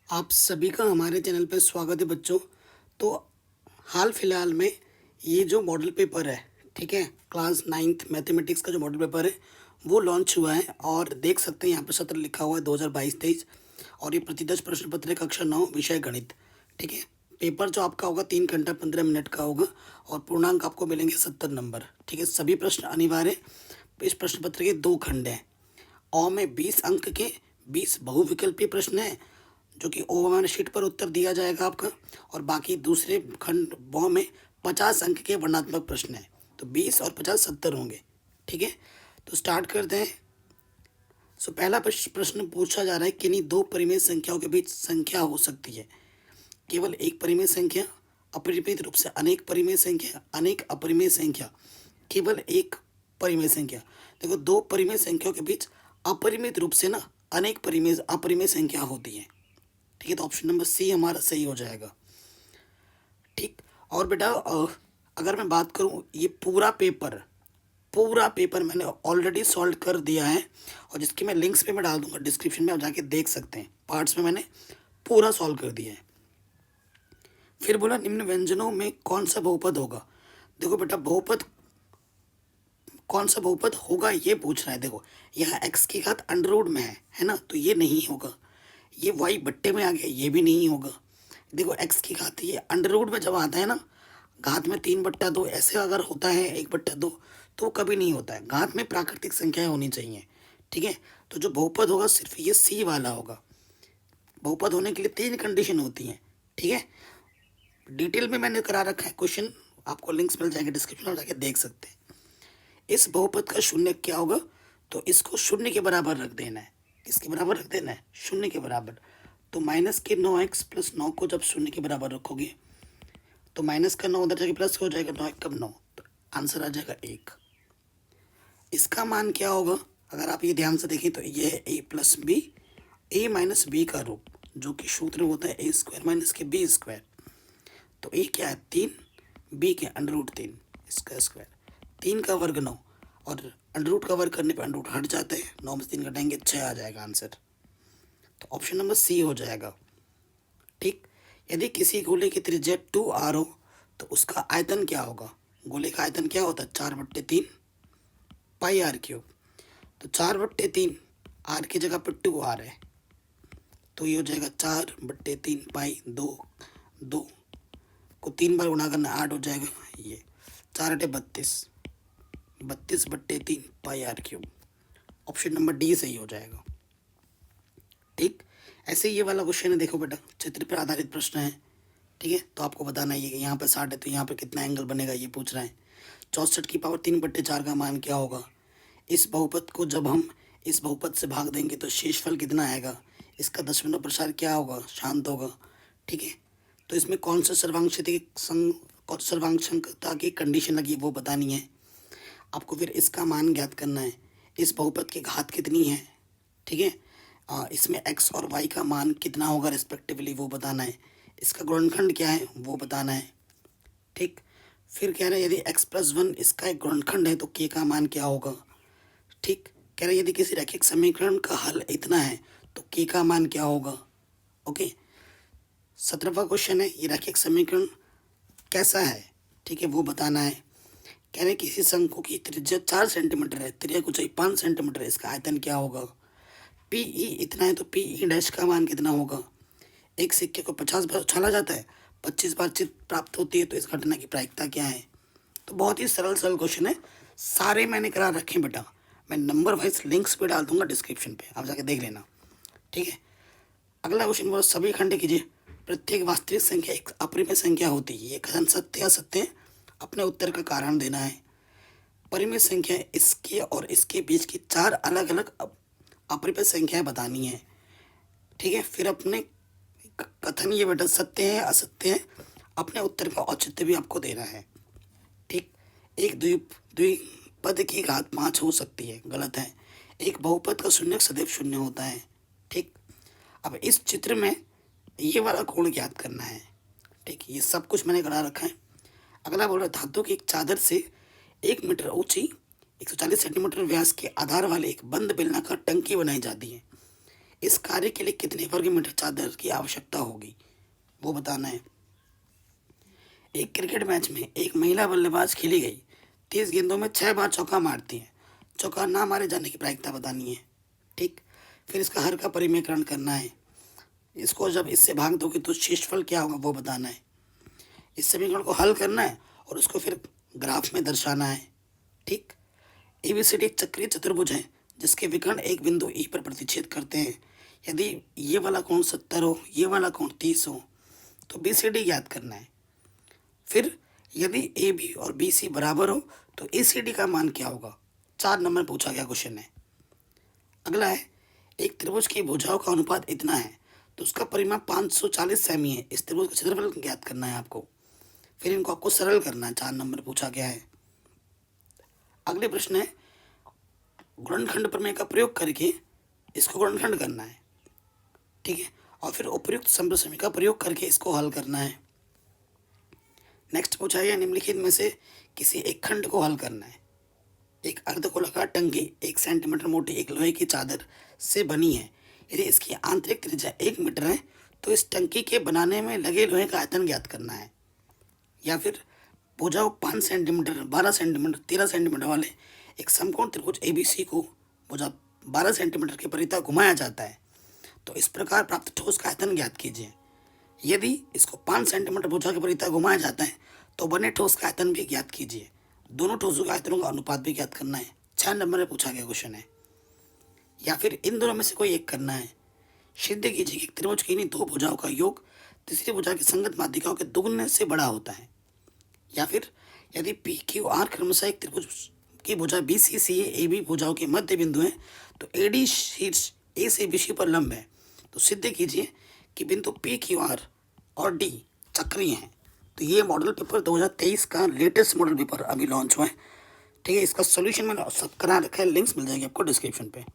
आप सभी का हमारे चैनल पे स्वागत है बच्चों। तो हाल फिलहाल में ये जो मॉडल पेपर है, ठीक है, क्लास 9th मैथमेटिक्स का जो मॉडल पेपर है वो लॉन्च हुआ है। और देख सकते हैं यहाँ पर सत्र लिखा हुआ है 2022-23। और ये प्रतिदर्श प्रश्न पत्र है, कक्षा 9, विषय गणित। ठीक है, पेपर जो आपका होगा 3 घंटा 15 मिनट का होगा और पूर्णांक आपको मिलेंगे 70 नंबर। ठीक है, सभी प्रश्न अनिवार्य। इस प्रश्न पत्र के 2 खंड हैं। अ में 20 अंक के 20 बहुविकल्पीय प्रश्न हैं, जो कि ओ वाले शीट पर उत्तर दिया जाएगा आपका। और बाकी दूसरे खंड ब में 50 अंक के वर्णात्मक प्रश्न हैं। तो 20 और 50 70 होंगे। ठीक है, तो स्टार्ट करते हैं। पहला प्रश्न पूछा जा रहा है, किन्हीं दो परिमेय संख्याओं के बीच संख्या हो सकती है केवल एक परिमेय संख्या, अपरिमित रूप से अनेक परिमेय संख्या, अनेक अपरिमेय संख्या, केवल एक परिमेय संख्या। देखो, दो परिमेय संख्याओं के बीच अपरिमित रूप से ना अनेक परिमेय अपरिमेय संख्या होती है। ठीक है, तो ऑप्शन नंबर सी हमारा सही हो जाएगा। ठीक, और बेटा अगर मैं बात करूं, ये पूरा पेपर मैंने ऑलरेडी सॉल्व कर दिया है, और जिसकी मैं लिंक्स पे मैं डाल दूंगा डिस्क्रिप्शन में, आप जाके देख सकते हैं। पार्ट्स में मैंने पूरा सॉल्व कर दिया है। फिर बोला, निम्न व्यंजनों में कौन सा बहुपद होगा। देखो बेटा, बहुपद कौन सा बहुपद होगा ये पूछ रहा है। देखो, यहाँ एक्स की घात अंडर रूट में है ना, तो ये नहीं होगा। ये वाई बट्टे में आ गया, ये भी नहीं होगा। देखो, एक्स की घात ये अंडर रूट में जब आता है ना, घात में 3/2 ऐसे अगर होता है 1/2, तो वो कभी नहीं होता है। घात में प्राकृतिक संख्याएं होनी चाहिए। ठीक है, तो जो बहुपद होगा सिर्फ ये सी वाला होगा। बहुपद होने के लिए 3 कंडीशन होती हैं। ठीक है, डिटेल में मैंने करा रखा है क्वेश्चन, आपको लिंक्स मिल जाएंगे डिस्क्रिप्शन में, जाके देख सकते हैं। इस बहुपद का शून्य क्या होगा, तो इसको शून्य के बराबर रख देना है। किसके बराबर रख देना है? शून्य के बराबर। तो माइनस के 9x + 9 को जब शून्य के बराबर रखोगे तो माइनस का 9 उधर जाके प्लस हो जाएगा, 9 कब 9, तो आंसर आ जाएगा 1। इसका मान क्या होगा, अगर आप ये ध्यान से देखें तो ये है a+b, a - b का रूप, जो कि सूत्र होता है a² - b²। तो a क्या है? 3, b क्या? √3 इसका स्क्वायर। 3 का वर्ग 9, और अंडर रूट का वर्ग करने पर अंडर रूट हट जाते हैं, 9 में से 3 घटाएंगे 6 आ जाएगा आंसर। तो ऑप्शन नंबर सी हो जाएगा। ठीक, यदि किसी गोले की त्रिज्या 2r हो तो उसका आयतन क्या होगा। गोले का आयतन क्या होता है? 4/3 πr³। तो 4/3, आर की जगह पर 2r है, तो ये हो जाएगा 4/3 पाई 2, 2 को 3 बार गुणा करना 8 हो जाएगा। ये 4×8 = 32, 32/3 πr³। ऑप्शन नंबर डी सही हो जाएगा। ठीक, ऐसे ये वाला क्वेश्चन है। देखो बेटा, चित्र पर आधारित प्रश्न है। ठीक है, तो आपको बताना है कि यहाँ पे 60 है तो यहाँ पे कितना एंगल बनेगा, ये पूछ रहा है। 64 की पावर 3/4 का मान क्या होगा। इस बहुपद को जब हम इस बहुपद से भाग देंगे तो शेषफल कितना आएगा। इसका दशमलव प्रसार क्या होगा? शांत होगा। ठीक है, तो इसमें कौन सा सर्वांशता की कंडीशन लगी वो बतानी है आपको। फिर इसका मान ज्ञात करना है। इस बहुपद की घात कितनी है। ठीक है, इसमें x और y का मान कितना होगा रिस्पेक्टिवली वो बताना है। इसका गुणनखंड क्या है वो बताना है। ठीक, फिर कह रहे हैं यदि x+1 इसका एक गुणनखंड है तो k का मान क्या होगा। ठीक, कह रहे हैं यदि किसी रैखिक समीकरण का हल इतना है तो k का मान क्या होगा। ओके, 17वां क्वेश्चन है, ये रैखिक समीकरण कैसा है, ठीक है, वो बताना है। कह रहे किसी शंकु की त्रिज्या 4 सेंटीमीटर है, त्रिज्या ऊंचाई 5 सेंटीमीटर, इसका आयतन क्या होगा। पी ई इतना है तो पी ई डैश का मान कितना होगा। एक सिक्के को 50 बार उछाला जाता है, 25 बार जीत प्राप्त होती है, तो इस घटना की प्रायिकता क्या है। तो बहुत ही सरल सरल क्वेश्चन है, सारे मैंने करा रखे हैं बेटा। मैं नंबर वाइज लिंक्स पे डाल दूंगा डिस्क्रिप्शन पे, आप जाके देख लेना। ठीक है, अगला क्वेश्चन बोला, सभी खंड कीजिए। प्रत्येक वास्तविक संख्या एक अपरिमेय संख्या होती है, ये कथन सत्य या असत्य है, अपने उत्तर का कारण देना है। परिमेय संख्या इसके और इसके बीच की 4 अलग अलग अपरिमेय संख्याएं बतानी है। ठीक है, फिर अपने कथन ये बेटा सत्य है असत्य है, अपने उत्तर का औचित्य भी आपको देना है। ठीक, एक द्विपद की घात 5 हो सकती है, गलत है। एक बहुपद का शून्य सदैव शून्य होता है। ठीक, अब इस चित्र में ये वाला कोण ज्ञात करना है। ठीक, ये सब कुछ मैंने करा रखा है। अगला बोल रहा है, धातु की एक चादर से 1 मीटर ऊंची 140 सेंटीमीटर व्यास के आधार वाले एक बंद बेलनाकार टंकी बनाई जाती है। इस कार्य के लिए कितने वर्ग मीटर चादर की आवश्यकता होगी वो बताना है। एक क्रिकेट मैच में एक महिला बल्लेबाज खेली गई 30 गेंदों में 6 बार चौका मारती है। चौका ना मारे जाने की प्रायिकता बतानी है। ठीक, फिर इसका हर का परिमेयकरण करना है। इसको जब इससे भाग दोगे तो शेषफल क्या होगा वो बताना है। इस समीकरण को हल करना है और उसको फिर ग्राफ में दर्शाना है। ठीक, एबीसीडी एक चक्रीय चतुर्भुज है जिसके विकर्ण एक बिंदु ई पर प्रतिच्छेद करते हैं। यदि ये वाला कोण 70 हो, ये वाला कोण 30 हो तो बीसीडी ज्ञात करना है। फिर यदि ए बी और बी सी बराबर हो तो ए सी डी का मान क्या होगा। 4 नंबर पूछा गया क्वेश्चन है। अगला है, एक त्रिभुज की भुजाओं का अनुपात इतना है तो उसका परिमाप 540 सेमी है। इस त्रिभुज का क्षेत्रफल ज्ञात करना है आपको। फिर इनको आपको सरल करना है। 4 नंबर पूछा गया है। अगले प्रश्न है, गुणनखंड प्रमेय का प्रयोग करके इसको गुणनखंड करना है। ठीक है, और फिर उपयुक्त संप्रसमी का प्रयोग करके इसको हल करना है। नेक्स्ट पूछा गया, निम्नलिखित में से किसी एक खंड को हल करना है। एक अर्धगोलाकार टंकी 1 सेंटीमीटर मोटी एक लोहे की चादर से बनी है। यदि इसकी आंतरिक त्रिज्या 1 मीटर है तो इस टंकी के बनाने में लगे लोहे का आयतन ज्ञात करना है। या फिर भुजाओं 5 सेंटीमीटर, 12 सेंटीमीटर, 13 सेंटीमीटर वाले एक समकोण त्रिभुज ABC को भुजा 12 सेंटीमीटर के परितः घुमाया जाता है तो इस प्रकार प्राप्त ठोस का आयतन ज्ञात कीजिए। यदि इसको 5 सेंटीमीटर भुजा के परितः घुमाया जाता है तो बने ठोस का आयतन भी ज्ञात कीजिए। दोनों ठोसों के आयतनों का अनुपात भी ज्ञात करना है। 6 नंबर में पूछा गया क्वेश्चन है। या फिर इन दोनों में से कोई एक करना है। सिद्ध कीजिए कि त्रिभुज की इन्हीं 2 भुजाओं का योग तीसरी भुजा की संगत माध्यिकाओं के दुगुने से बड़ा होता है। या फिर यदि पी क्यू आर क्रमशः एक त्रिभुज की भुजा B C C A B भुजाओं के मध्य बिंदु है तो ए डी शीर्ष ए से बीसी पर लंब है तो सिद्ध कीजिए कि बिंदु पी क्यू आर और डी चक्रीय हैं। तो ये मॉडल पेपर 2023 का लेटेस्ट मॉडल पेपर अभी लॉन्च हुआ है। ठीक है, इसका सोल्यूशन मैंने सब करा रखा है, लिंक्स मिल जाएगी आपको डिस्क्रिप्शन पे।